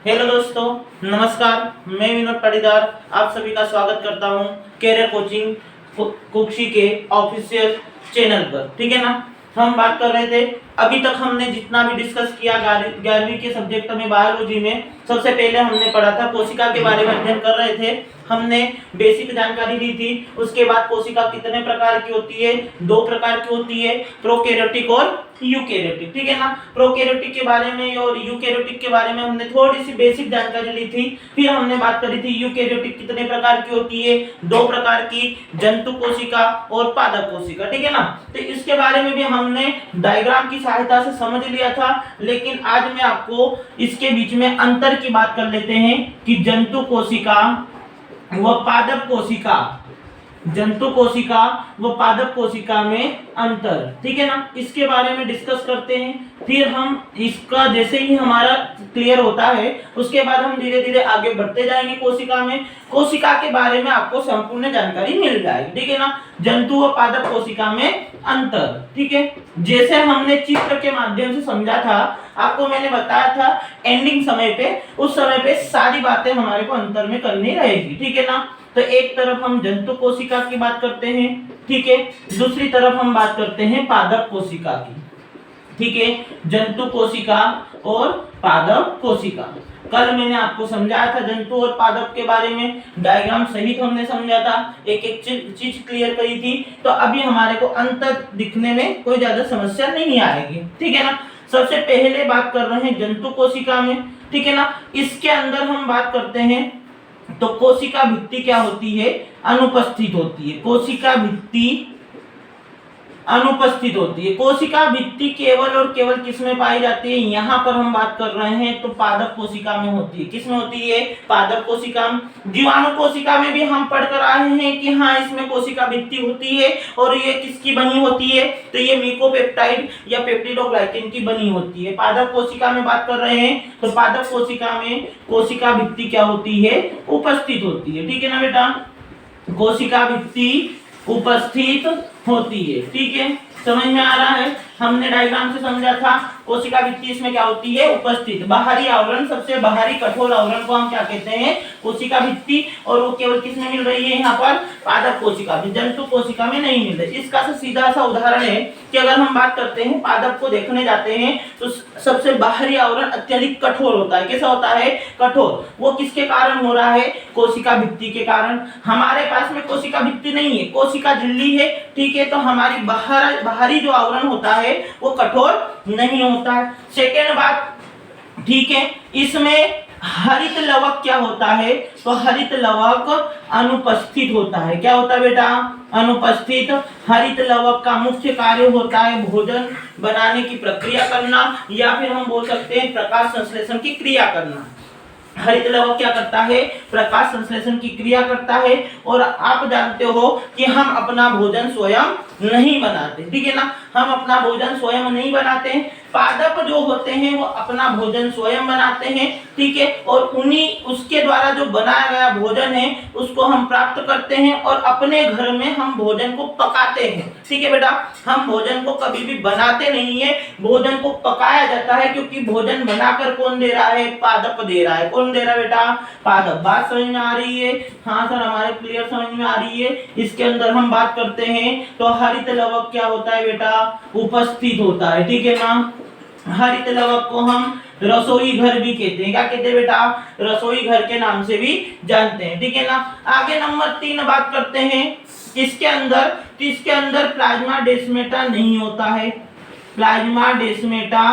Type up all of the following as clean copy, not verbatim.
Hello दोस्तों, नमस्कार। मैं विनोद पाटीदार आप सभी का स्वागत करता हूं कैरियर कोचिंग कुक्षी के ऑफिशियल चैनल पर। ठीक है ना। हम बात कर रहे थे, अभी तक हमने जितना भी डिस्कस किया 11वीं के सब्जेक्ट में बायोलॉजी में, सबसे पहले हमने पढ़ा था कोशिका के बारे में अध्ययन कर रहे थे। हमने बेसिक जानकारी दी थी। उसके बाद कोशिका कितने प्रकार की होती है, 2 प्रकार की होती है, प्रोकैरियोटिक और यूकैरियोटिक। ठीक है ना। प्रोकैरियोटिक के बारे में और यूकैरियोटिक के बारे में हमने थोड़ी सी बेसिक जानकारी ली थी। फिर हमने बात करी थी यूकैरियोटिक कितने प्रकार की होती है, 2 प्रकार की, जंतु कोशिका और पादप कोशिका। ठीक है ना। तो इसके बारे में भी हमने डायग्राम की सहायता से समझ लिया था, लेकिन आज मैं आपको इसके बीच में अंतर की बात कर लेते हैं कि जंतु कोशिका व पादप कोशिका, जंतु कोशिका व पादप कोशिका में अंतर। ठीक है ना। इसके बारे में डिस्कस करते हैं। फिर हम इसका जैसे ही हमारा क्लियर होता है, उसके बाद हम धीरे धीरे आगे बढ़ते जाएंगे। कोशिका में, कोशिका के बारे में आपको संपूर्ण जानकारी मिल जाएगी। ठीक है ना। जंतु व पादप कोशिका में अंतर। ठीक है। जैसे हमने चित्र के माध्यम से समझा था, आपको मैंने बताया था एंडिंग समय पे, उस समय पे सारी बातें हमारे को अंतर में करनी रहेगी। ठीक है ना। तो एक तरफ हम जंतु कोशिका की बात करते हैं, ठीक है, दूसरी तरफ हम बात करते हैं पादप कोशिका की। ठीक है। जंतु कोशिका और पादप कोशिका, कल मैंने आपको समझाया था जंतु और पादप के बारे में, डायग्राम सहित हमने समझा था, एक एक चीज क्लियर करी थी। तो अभी हमारे को अंतर दिखने में कोई ज्यादा समस्या नहीं आएगी। ठीक है ना। सबसे पहले बात कर रहे हैं जंतु कोशिका में। ठीक है ना। इसके अंदर हम बात करते हैं तो कोशिका भित्ति क्या होती है, अनुपस्थित होती है। कोशिका भित्ति अनुपस्थित होती है। कोशिका भित्ति केवल और केवल किस में पाई जाती है, यहाँ पर हम बात कर रहे हैं तो पादप कोशिका में होती है। किस में होती है, पादप कोशिका में। जीवाणु कोशिका में भी हम पढ़कर आए हैं कि हाँ, इसमें कोशिका भित्ति होती है और ये किसकी बनी होती है, तो ये मिकोपेप्टाइड या पेप्टिडोग्लाइकेन की बनी होती है। पादप कोशिका में बात कर रहे हैं तो पादप कोशिका में कोशिका भित्ति क्या होती है, उपस्थित होती है। ठीक है ना बेटा, कोशिका भित्ति उपस्थित होती है। ठीक है, समझ में आ रहा है। हमने डायग्राम से समझा था कोशिका भित्ति इसमें क्या होती है, उपस्थित। बाहरी आवरण, सबसे बाहरी कठोर आवरण को हम क्या कहते हैं, कोशिका भित्ति, और वो केवल किस में मिल रही है, यहाँ पर पादप कोशिका में, जंतु कोशिका में नहीं मिल रही। इसका सीधा सा उदाहरण है कि अगर हम बात करते हैं पादप को देखने जाते हैं तो सबसे बाहरी आवरण अत्यधिक कठोर होता है। कैसा होता है, कठोर। वो किसके कारण हो रहा है, कोशिका भित्ति के कारण। हमारे पास में कोशिका भित्ति नहीं है, कोशिका झिल्ली है। ठीक है, तो हमारी बाहरी जो आवरण होता है वो कठोर नहीं होता है। सेकेंड बात, ठीक है, इसमें हरित लवक क्या होता है, तो हरित लवक अनुपस्थित होता है। क्या होता है बेटा, अनुपस्थित। हरित लवक का मुख्य कार्य होता है भोजन बनाने की प्रक्रिया करना, या फिर हम बोल सकते हैं प्रकाश संश्लेषण की क्रिया करना। हरित लवक क्या करता है, प्रकाश संश्लेषण की क्रिया करता है। और आप जानते हो कि हम अपना भोजन स्वयं नहीं बनाते। ठीक है ना, हम अपना भोजन स्वयं नहीं बनाते हैं। पादप जो होते हैं वो अपना भोजन स्वयं बनाते हैं। ठीक है, और उन्हीं उसके द्वारा जो बनाया गया भोजन है उसको हम प्राप्त करते हैं और अपने घर में हम भोजन को पकाते हैं। ठीक है बेटा, हम भोजन को कभी भी बनाते नहीं है, भोजन को पकाया जाता है, क्योंकि भोजन बनाकर कौन दे रहा है, पादप दे रहा है। कौन दे रहा है बेटा, पादप। बात समझ में आ रही है, हाँ सर हमारे क्लियर समझ में आ रही है। इसके अंदर हम बात करते हैं तो हरित लवक क्या होता है बेटा, उपस्थित होता है। ठीक है ना। हरित लवक को हम रसोई घर भी कहते हैं। क्या कहते हैं बेटा, रसोई घर के नाम से भी जानते हैं। ठीक है ना। आगे नंबर 3 बात करते हैं इसके अंदर, तो इसके अंदर प्लाज्मा डेस्मेटा नहीं होता है। प्लाज्मा डेस्मेटा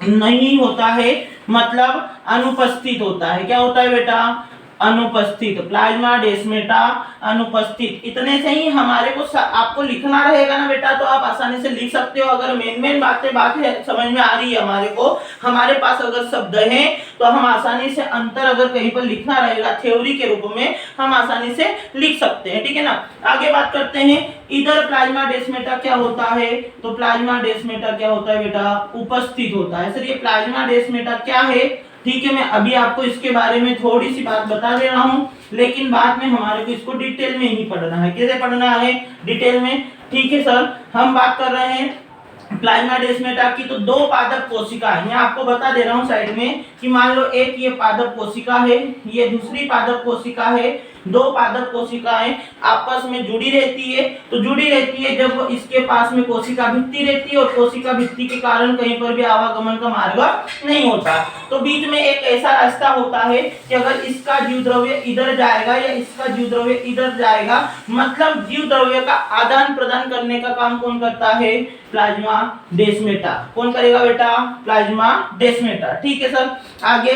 नहीं होता है, मतलब अनुपस्थित होता है। क्या होता है बेटा, अनुपस्थित। प्लाज्मा डेस्मेटा अनुपस्थित। इतने से ही हमारे को आपको लिखना रहेगा ना बेटा, तो आप आसानी से लिख सकते हो। अगर मेन बात है समझ में आ रही है हमारे को, हमारे पास अगर शब्द हैं तो हम आसानी से अंतर अगर कहीं पर लिखना रहेगा थ्योरी के रूप में, हम आसानी से लिख सकते हैं। ठीक है ना। आगे बात करते हैं, इधर प्लाज्मा डेस्मेटा क्या होता है, तो प्लाज्मा डेस्मेटा क्या होता है बेटा, उपस्थित होता है। सर ये प्लाज्मा डेस्मेटा क्या है, ठीक है, मैं अभी आपको इसके बारे में थोड़ी सी बात बता दे रहा हूँ, लेकिन बाद में हमारे को इसको डिटेल में ही पढ़ना है। कैसे पढ़ना है, डिटेल में। ठीक है सर, हम बात कर रहे हैं प्लाज्मा डेस्मेटा की, तो दो पादप कोशिका है। मैं आपको बता दे रहा हूँ साइड में कि मान लो एक ये पादप कोशिका है, ये दूसरी पादप कोशिका है, दो पादप कोशिकाएं आपस में जुड़ी रहती है। तो जुड़ी रहती है जब इसके पास में कोशिका भित्ति रहती है, और कोशिका भित्ति के कारण कहीं पर भी आवागमन का मार्ग नहीं होता। तो बीच में एक ऐसा रास्ता होता है कि अगर इसका जीव द्रव्य इधर जाएगा या इसका जीव द्रव्य इधर जाएगा, मतलब जीव द्रव्य का आदान प्रदान करने का काम कौन करता है? प्लाज्मा डेस्मेटा। कौन करेगा बेटा? प्लाज्मा डेस्मेटा। ठीक है सर। आगे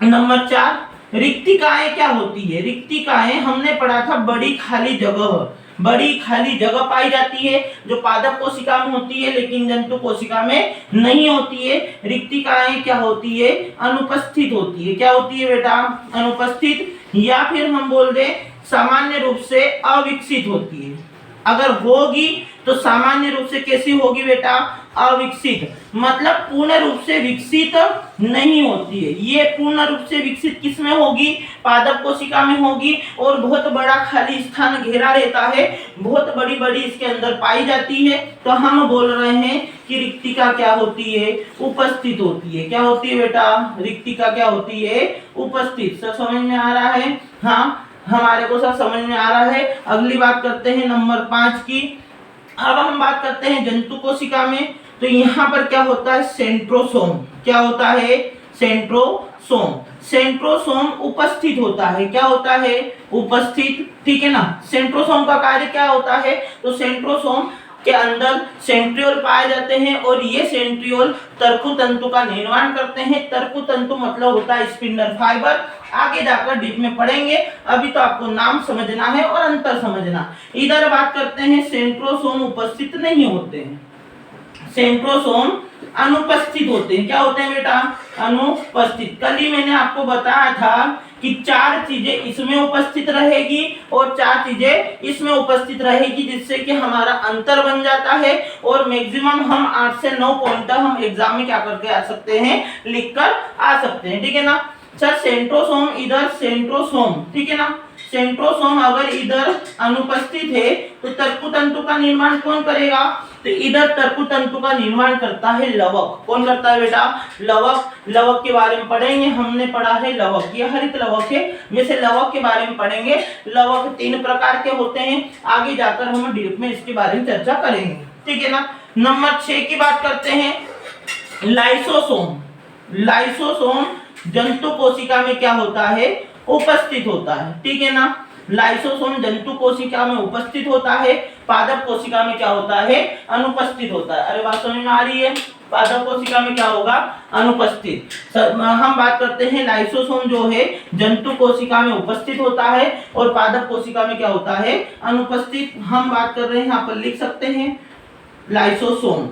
नंबर 4, रिक्तिकाएं क्या होती है? रिक्तिकाएं हमने पढ़ा था बड़ी खाली जगह, बड़ी खाली जगह पाई जाती है जो पादप कोशिका में होती है लेकिन जंतु कोशिका में नहीं होती है। रिक्तिकाएं क्या होती है? अनुपस्थित होती है। क्या होती है बेटा? अनुपस्थित, या फिर हम बोल दे सामान्य रूप से अविकसित होती है। अगर होगी तो सामान्य रूप से कैसी होगी बेटा? अविकसित, मतलब पूर्ण रूप से विकसित नहीं होती है। ये पूर्ण रूप से विकसित किस में होगी? पादप कोशिका में होगी, और बहुत बड़ा खाली स्थान घेरा रहता है, बहुत बड़ी बड़ी इसके अंदर पाई जाती है। तो हम बोल रहे हैं कि रिक्तिका क्या होती है? उपस्थित होती है। क्या होती है बेटा? रिक्तिका क्या होती है? उपस्थित। सब समझ में आ रहा है? हाँ, हमारे को सब समझ में आ रहा है। अगली बात करते हैं नंबर 5 की। अब हम बात करते हैं जंतु कोशिका में। तो यहाँ पर क्या होता है? सेंट्रोसोम। क्या होता है? सेंट्रोसोम। सेंट्रोसोम उपस्थित होता है। क्या होता है? उपस्थित। ठीक है ना। सेंट्रोसोम का कार्य क्या होता है? तो सेंट्रोसोम के अंदर सेंट्रियोल पाए जाते हैं, और ये सेंट्रियोल तर्कु तंतु का निर्माण करते हैं। तर्कु तंतु मतलब होता है स्पिंडल फाइबर। आगे जाकर डीप में पढ़ेंगे, अभी तो आपको नाम समझना है और अंतर समझना। इधर बात करते हैं सेंट्रोसोम उपस्थित नहीं होते हैं, सेंट्रोसोम अनुपस्थित होते हैं। क्या होते हैं बेटा? अनुपस्थित। कल ही मैंने आपको बताया था कि 4 चीजें इसमें उपस्थित रहेगी और 4 चीजें इसमें उपस्थित रहेगी, जिससे कि हमारा अंतर बन जाता है, और मैक्सिमम हम 8 से 9 पॉइंटर हम एग्जाम में क्या करके आ सकते हैं? लिखकर आ सकते हैं। ठीक है ना सर। सेंट्रोसोम इधर, सेंट्रोसोम, ठीक है ना। सेंट्रोसोम अगर इधर अनुपस्थित है तो तर्कु तंतु का निर्माण कौन करेगा? तो इधर तर्कु तंतु का निर्माण करता है लवक। कौन करता है बेटा? लवक। लवक के बारे में पढ़ेंगे, हमने पढ़ा है लवक, ये हरित लवक है। वैसे लवक के बारे में पढ़ेंगे। लवक 3 प्रकार के होते हैं, आगे जाकर हम डीप में इसके बारे में चर्चा करेंगे। ठीक है ना। नंबर 6 की बात करते हैं, लाइसोसोम। लाइसोसोम जंतु कोशिका में क्या होता है? उपस्थित होता है। ठीक है ना। लाइसोसोम जंतु कोशिका में उपस्थित होता है, पादप कोशिका में क्या होता है? अनुपस्थित होता है। अरे बात समझ में आ रही है? पादप कोशिका में क्या होगा? अनुपस्थित। हम बात करते हैं लाइसोसोम जो है जंतु कोशिका में उपस्थित होता है, और पादप कोशिका में क्या होता है? अनुपस्थित। हम बात कर रहे हैं, यहाँ पर लिख सकते हैं लाइसोसोम।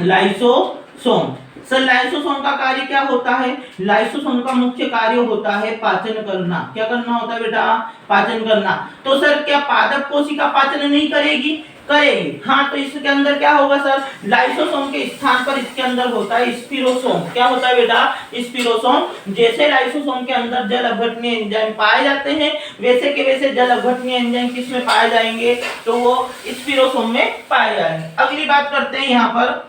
लाइसोसोम सर, लाइसोसोम का कार्य क्या होता है? लाइसोसोम का मुख्य कार्य होता है पाचन करना। क्या करना होता है बेटा? पाचन करना। तो सर क्या पादप कोशिका पाचन नहीं करेगी? करेगी। हाँ, तो इसके अंदर क्या होगा सर? लाइसोसोम के स्थान पर इसके अंदर होता है स्पिरोसोम। क्या होता है बेटा? स्पिरोसोम। जैसे लाइसोसोम के अंदर जल अपघटनीय एंजाइम पाए जाते हैं, वैसे के वैसे जल अपघटनीय एंजाइम किस में पाए जाएंगे? तो वो स्पिरोसोम में पाए जाएंगे। अगली बात करते हैं यहाँ पर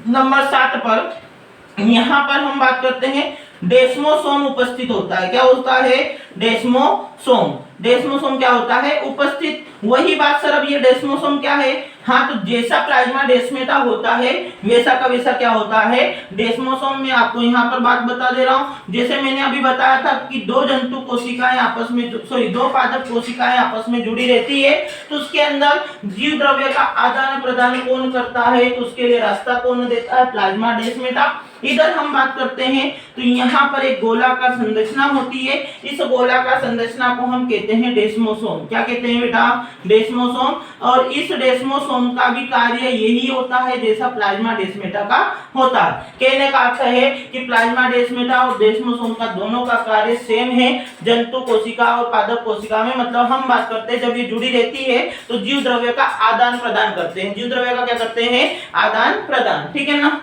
नंबर 7 पर। यहाँ पर हम बात करते हैं डेस्मोसोम उपस्थित होता है। क्या होता है? डेस्मोसोम। डेस्मोसोम क्या होता है? उपस्थित। वही बात सर, अब ये डेस्मोसोम क्या है? हाँ, तो जैसा प्लाज्मा डेस्मेटा होता है वैसा का वैसा क्या होता है? डेस्मोसोम में आपको यहाँ पर बात बता दे रहा हूँ। जैसे मैंने अभी बताया था कि 2 जंतु कोशिकाएं आपस में, 2 पादप कोशिकाएं आपस में जुड़ी रहती है, तो उसके अंदर जीव द्रव्य का आदान प्रदान कौन करता है? तो उसके लिए रास्ता कौन देता है? प्लाज्मा डेस्मेटा। इधर हम बात करते हैं तो यहाँ पर एक गोलाकार संरचना होती है। इस गोलाकार संरचना को हम कहते हैं डेस्मोसोम। क्या कहते हैं बेटा? डेस्मोसोम। और इस डेस्मोसोम का भी कार्य यही होता है जैसा प्लाज्मा डेस्मेटा का होता है। कहने का अर्थ है कि प्लाज्मा डेस्मेटा और डेस्मोसोम का दोनों का कार्य सेम है जंतु कोशिका और पादप कोशिका में। मतलब हम बात करते हैं जब ये जुड़ी रहती है तो जीव द्रव्य का आदान प्रदान करते हैं। जीव द्रव्य का क्या करते हैं? आदान प्रदान। ठीक है ना।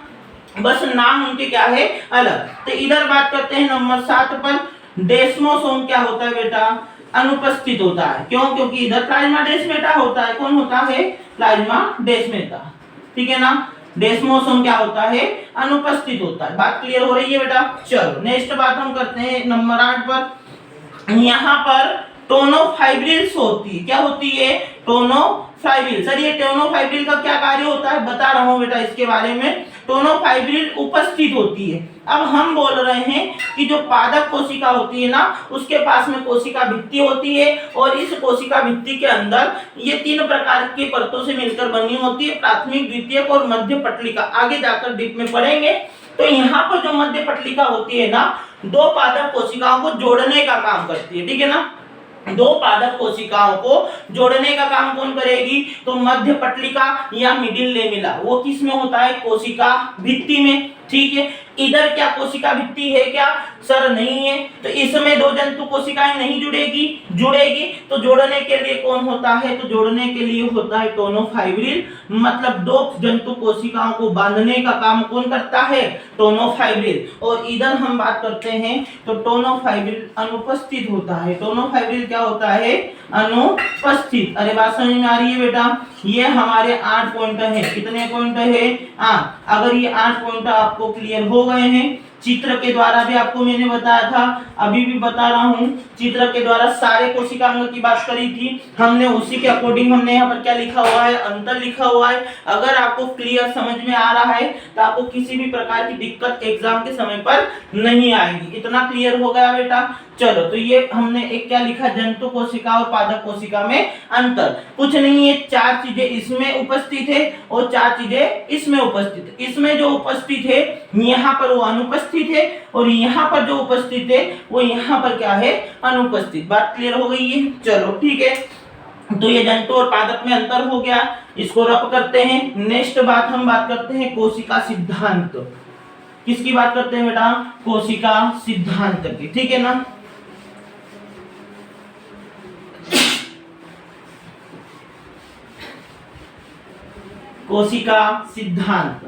बस नाम उनके क्या है? अलग। तो इधर बात करते हैं नंबर 7 पर, डेस्मोसोम क्या होता है बेटा? अनुपस्थित होता है। क्यों? क्योंकि इधर प्लाज्मा डेस्मेटा होता है। कौन होता है? प्लाज्मा डेस्मेटा। ठीक है ना। डेस्मोसोम क्या होता है, अनुपस्थित होता है। बात क्लियर हो रही है बेटा। चलो नेक्स्ट बात हम करते हैं नंबर 8 पर। यहाँ पर टोनोफाइब्रिल्स होती है, क्या होती है, टोनोफाइब्रिल। सर ये टोनोफाइब्रिल का क्या कार्य होता है, बता रहा हूं बेटा इसके बारे में। टोनोफाइब्रिल उपस्थित होती है। अब हम बोल रहे हैं कि जो पादप कोशिका होती है ना, उसके पास में कोशिका भित्ति होती है, और इस कोशिका भित्ति के अंदर ये 3 प्रकार की परतों से मिलकर बनी होती है, प्राथमिक, द्वितीयक और मध्य पटलिका। आगे जाकर डीप में पढ़ेंगे। तो यहाँ पर जो मध्य पटलिका होती है ना, 2 पादप कोशिकाओं को जोड़ने का काम करती है, ठीक है ना। 2 पादप कोशिकाओं को जोड़ने का काम कौन करेगी, तो मध्य पटलिका या मिडिल लेमिला। वो किस में होता है, कोशिका भित्ति में, ठीक है। इधर क्या कोशिका भित्ति है क्या, सर नहीं है, तो इसमें 2 जंतु कोशिकाएं नहीं जुड़ेगी। तो जोड़ने के लिए कौन होता है, तो जोड़ने के लिए होता है टोनोफाइब्रिल। मतलब 2 जंतु कोशिकाओं को बांधने का काम कौन करता है, टोनोफाइब्रिल। और इधर हम बात करते हैं तो टोनोफाइब्रिल अनुपस्थित होता है। टोनोफाइब्रिल क्या होता है, अनुपस्थित। अरे बात समझ में आ रही है बेटा। ये हमारे 8 पॉइंट है। कितने पॉइंट है, 8। अगर ये 8 पॉइंट आपको क्लियर हो गए हैं, चित्र के द्वारा भी आपको मैंने बताया था, अभी भी बता रहा हूं, चित्र के द्वारा सारे कोशिकांगों की बात करी थी हमने, उसी के अकॉर्डिंग हमने यहाँ पर क्या लिखा हुआ है, अंतर लिखा हुआ है। अगर आपको क्लियर समझ में आ रहा है तो आपको किसी भी प्रकार की दिक्कत एग्जाम के समय पर नहीं आएगी। इतना क्लियर हो गया बेटा। चलो तो ये हमने एक क्या लिखा, जंतु कोशिका और पादप कोशिका में अंतर। कुछ नहीं है, 4 चीजें इसमें उपस्थित है और 4 चीजें इसमें उपस्थित है। इसमें जो उपस्थित है यहाँ पर वो अनुपस्थित है, और यहाँ पर जो उपस्थित है वो यहाँ पर क्या है, अनुपस्थित। बात क्लियर हो गई है। चलो ठीक है, तो ये जंतु और पादप में अंतर हो गया, इसको रफ करते हैं। नेक्स्ट बात हम बात करते हैं कोशिका सिद्धांत। किसकी बात करते हैं बेटा, कोशिका सिद्धांत की, ठीक है ना। कोशिका सिद्धांत,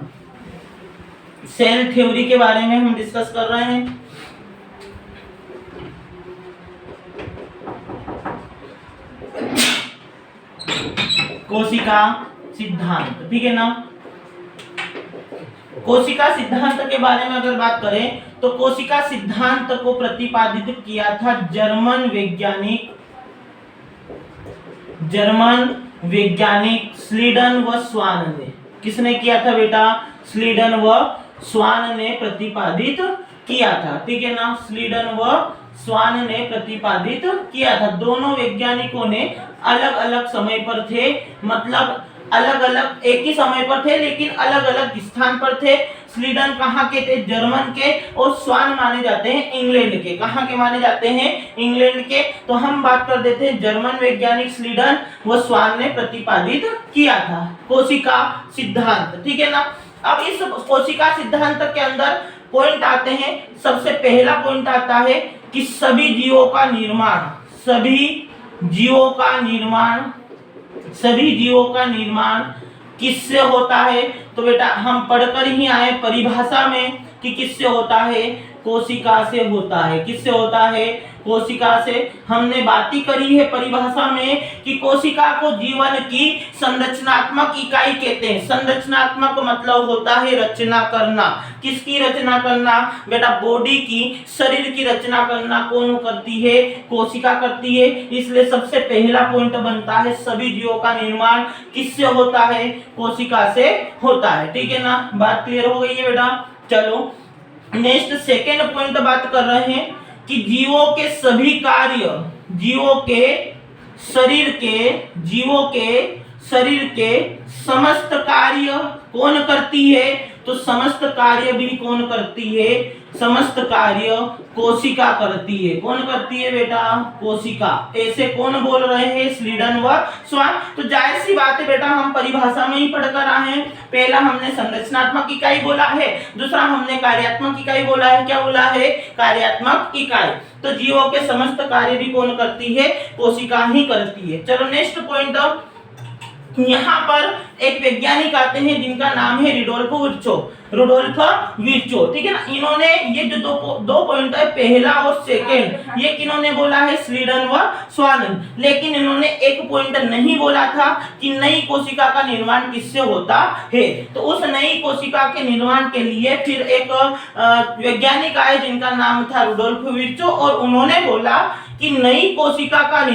सेल थ्योरी के बारे में हम डिस्कस कर रहे हैं। कोशिका सिद्धांत, ठीक है ना। कोशिका सिद्धांत के बारे में अगर बात करें तो कोशिका सिद्धांत को प्रतिपादित किया था जर्मन वैज्ञानिक स्लीडन व स्वान ने। किसने किया था बेटा, स्लीडन व स्वान ने प्रतिपादित किया था, ठीक है ना। स्लीडन व स्वान ने प्रतिपादित किया था। दोनों वैज्ञानिकों ने अलग अलग समय पर थे, मतलब अलग अलग, एक ही समय पर थे लेकिन अलग अलग स्थान पर थे। स्लीडन कहाँ के थे, जर्मन के, और स्वान माने जाते हैं इंग्लैंड के। कहाँ के माने जाते हैं, इंग्लैंड के। तो हम बात कर देते हैं जर्मन वैज्ञानिक स्लीडन व स्वान ने प्रतिपादित किया था कोशिका सिद्धांत, ठीक है ना। अब इस कोशिका सिद्धांत के अंदर पॉइंट आते हैं। सबसे पहला पॉइंट आता है कि सभी जीवों का निर्माण किससे होता है, तो बेटा हम पढ़कर ही आए परिभाषा में कि किससे होता है, कोशिका से होता है। किससे होता है, कोशिका से। हमने बात ही करी है परिभाषा में कि कोशिका को जीवन की संरचनात्मक इकाई कहते हैं। संरचनात्मक मतलब होता है रचना करना। किसकी रचना करना, बेटा बॉडी की, शरीर की रचना करना कौन करती है, कोशिका करती है। इसलिए सबसे पहला पॉइंट बनता है सभी जीवों का निर्माण किससे होता है, कोशिका से होता है, ठीक है ना। बात क्लियर हो गई है बेटा। चलो नेक्स्ट सेकेंड पॉइंट बात कर रहे हैं कि जीवों के सभी कार्य, जीवों के शरीर के समस्त कार्य कौन करती है, तो समस्त कार्य भी कौन करती है, समस्त कार्य कोशिका करती है। कौन करती है बेटा, कोशिका। ऐसे कौन बोल रहे हैं, स्लीडन व स्वान। तो जाहिर सी बात है बेटा, हम परिभाषा में ही पढ़कर आए हैं। पहला हमने संरचनात्मक इकाई बोला है, दूसरा हमने कार्यात्मक इकाई बोला है। क्या बोला है, कार्यात्मक इकाई। तो जीवों के समस्त कार्य भी कौन करती है, कोशिका ही करती है। चलो नेक्स्ट पॉइंट, यहाँ पर एक वैज्ञानिक आते हैं जिनका नाम है रुडोल्फ विर्चो, ठीक है ना। इन्होंने ये जो दो पॉइंट है, पहला और सेकेंड, ये किन्होंने बोला है, स्लीडन व स्वान। लेकिन इन्होंने एक पॉइंट नहीं बोला था कि नई कोशिका का निर्माण किससे होता है। तो उस नई कोशिका के निर्माण के लिए फिर एक वैज्ञानिक आए जिनका नाम था रुडोल्फ विर्चो, और उन्होंने बोला कि नई कोशिका का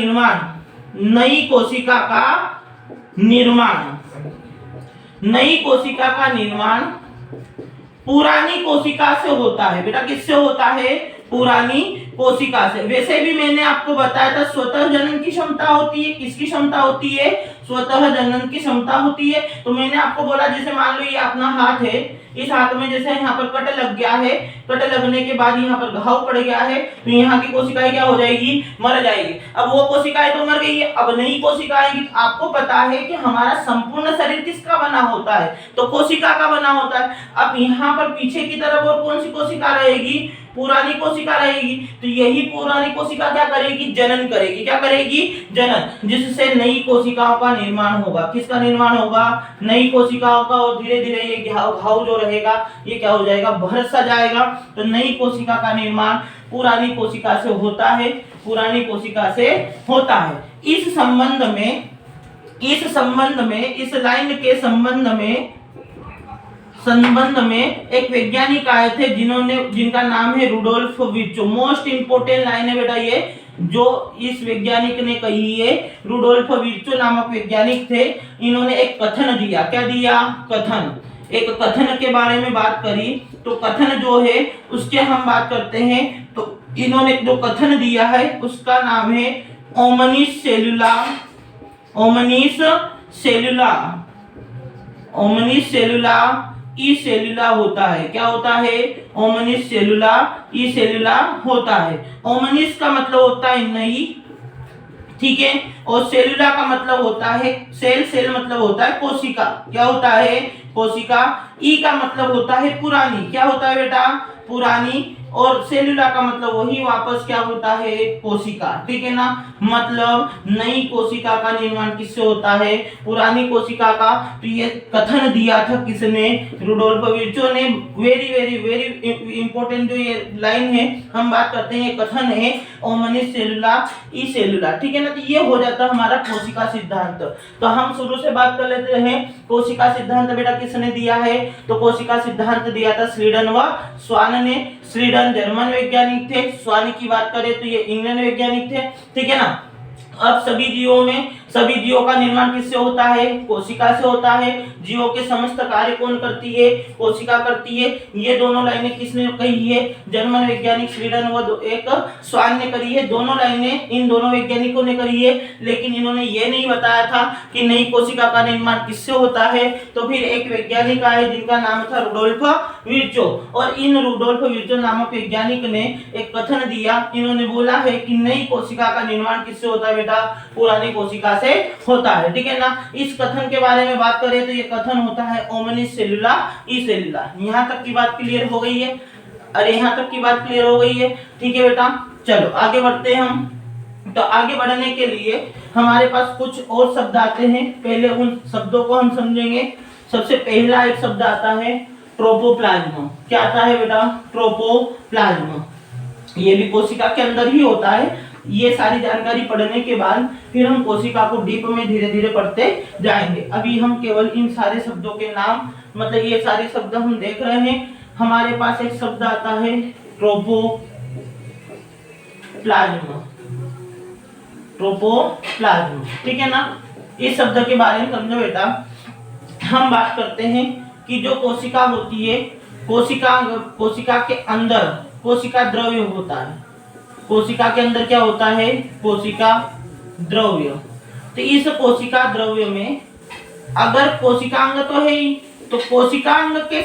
निर्माण पुरानी कोशिका से होता है। बेटा किससे होता है? पुरानी कोशिका से। वैसे भी मैंने आपको बताया था स्वतः जनन की क्षमता होती है। किसकी क्षमता होती है? स्वतः जनन की क्षमता होती है। तो मैंने आपको बोला जैसे मान लो ये अपना हाथ है, इस हाथ में जैसे यहाँ पर कट लग गया है, कट लगने के बाद यहाँ पर घाव पड़ गया है, तो यहाँ की कोशिकाएं क्या हो जाएगी? मर जाएगी। अब वो कोशिकाएं तो मर गई है, अब नई कोशिका आएगी। आपको पता है कि हमारा संपूर्ण शरीर किसका बना होता है? तो कोशिका का बना होता है। अब यहाँ पर पीछे की तरफ और कौन सी कोशिका रहेगी? पुरानी कोशिका रहेगी। तो यही पुरानी कोशिका क्या करेगी? जनन करेगी। क्या करेगी? जनन, जिससे नई कोशिकाओं का निर्माण होगा। किसका निर्माण होगा? नई कोशिकाओं का। और धीरे धीरे ये घाव जो रहेगा ये क्या हो जाएगा? भर सा जाएगा। तो नई कोशिका का निर्माण पुरानी कोशिका से होता है, पुरानी कोशिका से होता है। इस संबंध में इस लाइन के संबंध में एक वैज्ञानिक आए थे जिनका नाम है Rudolf Virchow. Most important line है बेटा ये, जो इस वैज्ञानिक ने कही है। रुडोल्फ विर्चो नामक वैज्ञानिक थे। इन्होंने एक कथन दिया। क्या दिया? कथन। एक कथन के बारे में बात करी। तो कथन जो है उसके हम बात करते हैं। तो इन्होंने जो कथन दिया है उसका नाम है ओमनिस सेलुला ई सेलुला होता है। क्या होता है? ओमनिस सेलुला ई सेलुला होता है। ओमनिस का मतलब होता है नई, ठीक है, और सेलुला का मतलब होता है सेल मतलब होता है कोशिका। क्या होता है? कोशिका। ई का मतलब होता है पुरानी। क्या होता है बेटा? पुरानी। और सेलुला का मतलब वही वापस क्या होता है? कोशिका। ठीक है ना? मतलब नई कोशिका का निर्माण किससे होता है? पुरानी कोशिका का। तो ये कथन दिया था किसने? रुडोल्फ विर्चो ने। वेरी वेरी वेरी इंपॉर्टेंट जो ये लाइन है हम बात करते हैं, ये कथन है ओमनिस सेलुला ई सेलुला। ठीक है ना? तो ये हो जाता है हमारा कोशिका सिद्धांत। तो हम शुरू से बात कर लेते हैं कोशिका सिद्धांत बेटा किसने दिया है? तो कोशिका सिद्धांत दिया था स्वीडन व स्वान ने। स्वीडन जर्मन वैज्ञानिक थे, स्वान की बात करें तो ये इंग्लैंड वैज्ञानिक थे। ठीक है ना? अब सभी जीवों का निर्माण किससे होता है? कोशिका से होता है। जीवों के समस्त कार्य कौन करती है? कोशिका करती है। ये दोनों लाइनें किसने कही है? जर्मन वैज्ञानिक स्वीडन व एक स्वान ने करी है। दोनों लाइनें इन दोनों वैज्ञानिकों ने करी है, लेकिन इन्होंने ये नहीं बताया था कि नई कोशिका का निर्माण किससे होता है। तो फिर एक वैज्ञानिक आए जिनका नाम था रुडोल्फ विर्चो, और इन रुडोल्फ विर्चो नामक वैज्ञानिक ने एक कथन दिया। इन्होंने बोला है कि नई कोशिका का निर्माण किससे होता है बेटा? पुरानी कोशिका से होता है। ठीक है ना? इस कथन के बारे में बात करें तो ये कथन होता है ओमनिस सेलुला ई सेलुला। यहाँ तक की बात क्लियर हो गई है? अरे यहाँ तक की बात क्लियर हो गई है? ठीक है बेटा, चलो आगे बढ़ते हैं हम। तो आगे बढ़ने के लिए हमारे पास कुछ और शब्द आते हैं। पहले उन शब्दों को हम समझेंगे। सबसे पहला एक शब्द आता है ट्रोपोप्लाज्म। क्या आता है बेटा? ट्रोपोप्लाज्म। ये भी कोशिका के अंदर ही होता है। ये सारी जानकारी पढ़ने के बाद फिर हम कोशिका को डीप में धीरे धीरे पढ़ते जाएंगे। अभी हम केवल इन सारे शब्दों के नाम, मतलब ये सारे शब्द हम देख रहे हैं। हमारे पास एक शब्द आता है ट्रोपोप्लाज्म। ठीक है ना? इस शब्द के बारे में समझो बेटा। हम बात करते हैं कि जो कोशिका होती है, कोशिका के अंदर कोशिका द्रव्य होता है। कोशिका के अंदर क्या होता है? कोशिका द्रव्य। तो इस कोशिका द्रव्य में अगर कोशिकांग तो है ही, तो कोशिकांग के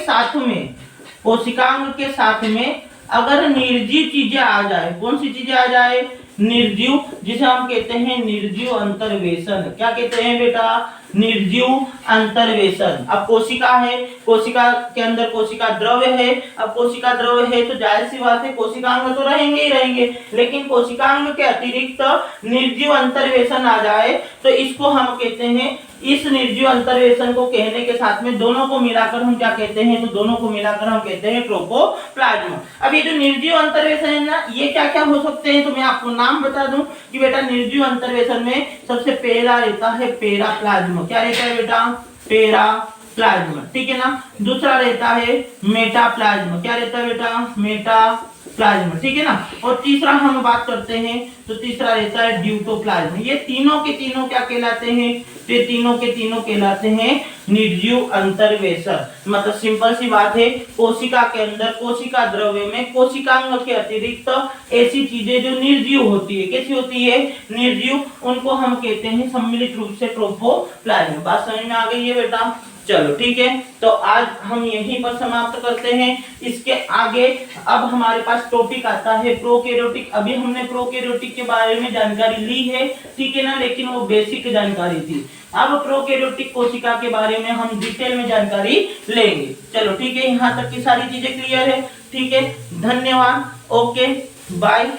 साथ में अगर निर्जीव चीजें आ जाए, कौन सी चीजें आ जाए? निर्जीव, जिसे हम कहते हैं निर्जीव अंतर्वेशन। क्या कहते हैं बेटा? निर्जीव अंतर्वेशन। अब कोशिका है, कोशिका के अंदर कोशिका द्रव्य है। अब कोशिका द्रव्य है तो जाहिर सी बात है कोशिकांग तो रहेंगे ही रहेंगे, लेकिन कोशिकांग के अतिरिक्त निर्जीव अंतर्वेशन आ जाए तो इसको हम कहते हैं, इस निर्जीव अंतर्वेशन को कहने के साथ में दोनों को मिलाकर हम क्या कहते हैं, तो दोनों को मिलाकर हम कहते हैं ट्रोपोप्लाज्म। अब ये जो निर्जीव अंतर्वेशन है ना, ये क्या क्या हो सकते हैं, तो मैं आपको नाम बता दूं कि बेटा निर्जीव अंतर्वेशन में सबसे पहला रहता है पेराप्लाज्म। क्या रहता है बेटा, पेराप्लाज्म, ठीक है ना। दूसरा रहता है मेटाप्लाज्म। क्या रहता है बेटा, मेटाप्लाज्म, ठीक है ना। और तीसरा हम बात करते हैं तो तीसरा रहता है ड्यूटोप्लाज्म। ये तीनों के तीनों क्या कहलाते हैं, ये तीनों के तीनों कहलाते हैं निर्जीव अंतर्वेशन। मतलब सिंपल सी बात है, कोशिका के अंदर कोशिका द्रव्य में कोशिकांग के अतिरिक्त ऐसी चीजें जो निर्जीव होती है, कैसी होती है, निर्जीव, उनको हम कहते हैं सम्मिलित रूप से ट्रोपोप्लाज्म। बात समझ में आ गई है बेटा, चलो ठीक है। तो आज हम यहीं पर समाप्त करते हैं। इसके आगे अब हमारे पास टॉपिक आता है प्रोकैरियोटिक। अभी हमने प्रोकैरियोटिक के बारे में जानकारी ली है, ठीक है ना, लेकिन वो बेसिक जानकारी थी। अब प्रोकैरियोटिक कोशिका के बारे में हम डिटेल में जानकारी लेंगे। चलो ठीक है, यहाँ तक की सारी चीजें क्लियर है, ठीक है। धन्यवाद, ओके बाय।